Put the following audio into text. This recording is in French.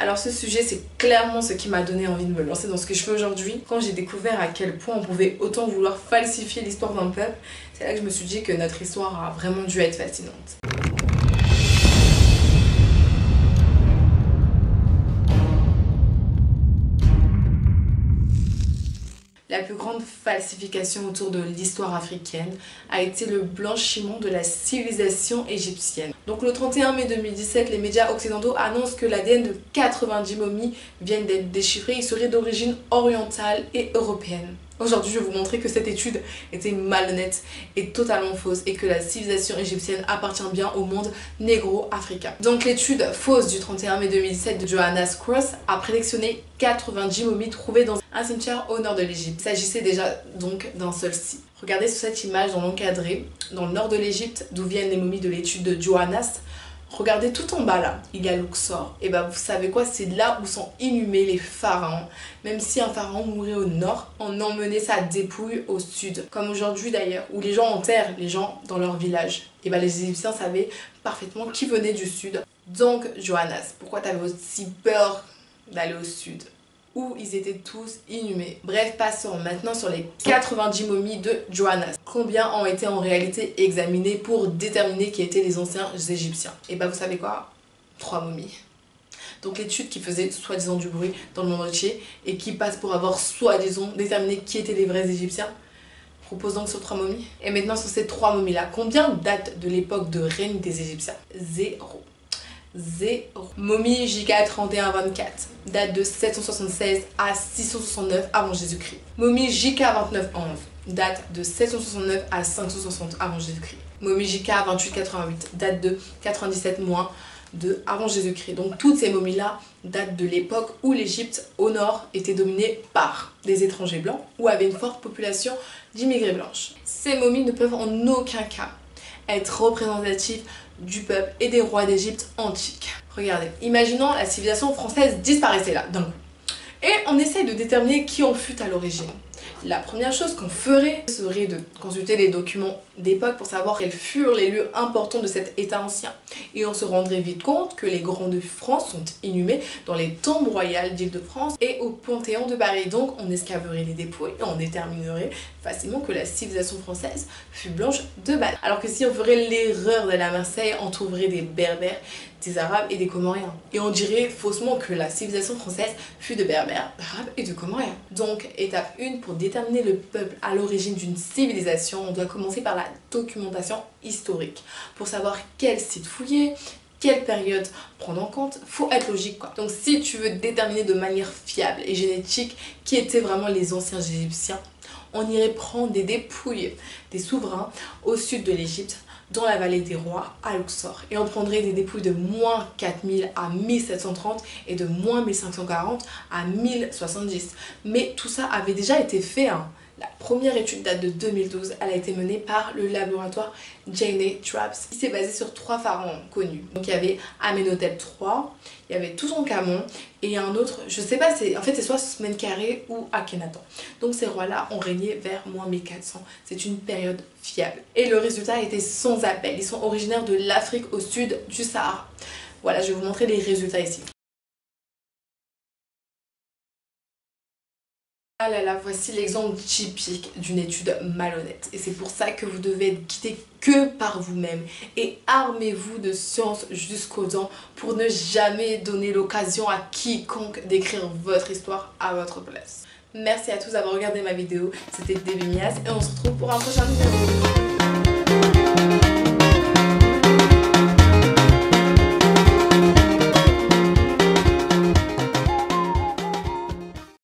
Alors ce sujet, c'est clairement ce qui m'a donné envie de me lancer dans ce que je fais aujourd'hui. Quand j'ai découvert à quel point on pouvait autant vouloir falsifier l'histoire d'un peuple, c'est là que je me suis dit que notre histoire a vraiment dû être fascinante. La plus grande falsification autour de l'histoire africaine a été le blanchiment de la civilisation égyptienne. Donc le 31 mai 2017, les médias occidentaux annoncent que l'ADN de 90 momies viennent d'être déchiffrés. Ils seraient d'origine orientale et européenne. Aujourd'hui, je vais vous montrer que cette étude était malhonnête et totalement fausse et que la civilisation égyptienne appartient bien au monde négro-africain. Donc l'étude fausse du 31 mai 2017 de Johannes Cross a prédictionné 90 momies trouvées dans un cimetière au nord de l'Égypte. Il s'agissait déjà donc d'un seul site. Regardez sur cette image dans l'encadré, dans le nord de l'Égypte, d'où viennent les momies de l'étude de Johannes. Regardez tout en bas là, il y a Luxor. Et bah vous savez quoi, c'est là où sont inhumés les pharaons. Même si un pharaon mourait au nord, on emmenait sa dépouille au sud. Comme aujourd'hui d'ailleurs, où les gens enterrent les gens dans leur village. Et bah les Égyptiens savaient parfaitement qui venait du sud. Donc Johannes, pourquoi t'avais aussi peur d'aller au sud ? Où ils étaient tous inhumés. Bref, passons maintenant sur les 90 momies de Johannes. Combien ont été en réalité examinées pour déterminer qui étaient les anciens Égyptiens? Et bah vous savez quoi? 3 momies. Donc l'étude qui faisait soi-disant du bruit dans le monde entier et qui passe pour avoir soi-disant déterminé qui étaient les vrais Égyptiens propose donc sur 3 momies. Et maintenant sur ces 3 momies là, combien datent de l'époque de règne des Égyptiens? 0. Momie JK 3124 date de 776 à 669 avant Jésus-Christ. Momie JK 2911 date de 769 à 560 avant Jésus-Christ. Momie JK 2888 date de 97-2 avant Jésus-Christ. Donc toutes ces momies là datent de l'époque où l'Égypte au nord était dominée par des étrangers blancs ou avait une forte population d'immigrés blanches. Ces momies ne peuvent en aucun cas être représentatives du peuple et des rois d'Égypte antique. Regardez, imaginons la civilisation française disparaissait là, d'un coup. Et on essaye de déterminer qui en fut à l'origine. La première chose qu'on ferait serait de consulter les documents d'époque pour savoir quels furent les lieux importants de cet état ancien. Et on se rendrait vite compte que les grands de France sont inhumés dans les tombes royales d'Île-de-France et au Panthéon de Paris. Donc on escaverait les dépouilles et on déterminerait facilement que la civilisation française fut blanche de base. Alors que si on ferait l'erreur d'aller à Marseille, on trouverait des Berbères, des Arabes et des Comoriens. Et on dirait faussement que la civilisation française fut de Berbères, d'Arabes et de Comoriens. Donc étape 1, pour déterminer le peuple à l'origine d'une civilisation, on doit commencer par la documentation historique. Pour savoir quel site fouiller, quelle période prendre en compte, faut être logique quoi. Donc si tu veux déterminer de manière fiable et génétique qui étaient vraiment les anciens Égyptiens, on irait prendre des dépouilles des souverains au sud de l'Égypte, dans la vallée des rois à Luxor. Et on prendrait des dépouilles de moins 4000 à 1730 et de moins 1540 à 1070. Mais tout ça avait déjà été fait. La première étude date de 2012, elle a été menée par le laboratoire Jane Traps. Il s'est basé sur 3 pharaons connus. Donc il y avait Amenhotep III, il y avait Toutankhamon et un autre, je sais pas, en fait c'est soit Smenkhkarê ou Akhenaton. Donc ces rois-là ont régné vers moins 1400. C'est une période fiable. Et le résultat a été sans appel. Ils sont originaires de l'Afrique au sud du Sahara. Voilà, je vais vous montrer les résultats ici. Ah là là, voici l'exemple typique d'une étude malhonnête. Et c'est pour ça que vous devez être guidé que par vous-même. Et armez-vous de science jusqu'aux dents pour ne jamais donner l'occasion à quiconque d'écrire votre histoire à votre place. Merci à tous d'avoir regardé ma vidéo. C'était Debbie Mias et on se retrouve pour un prochain vidéo.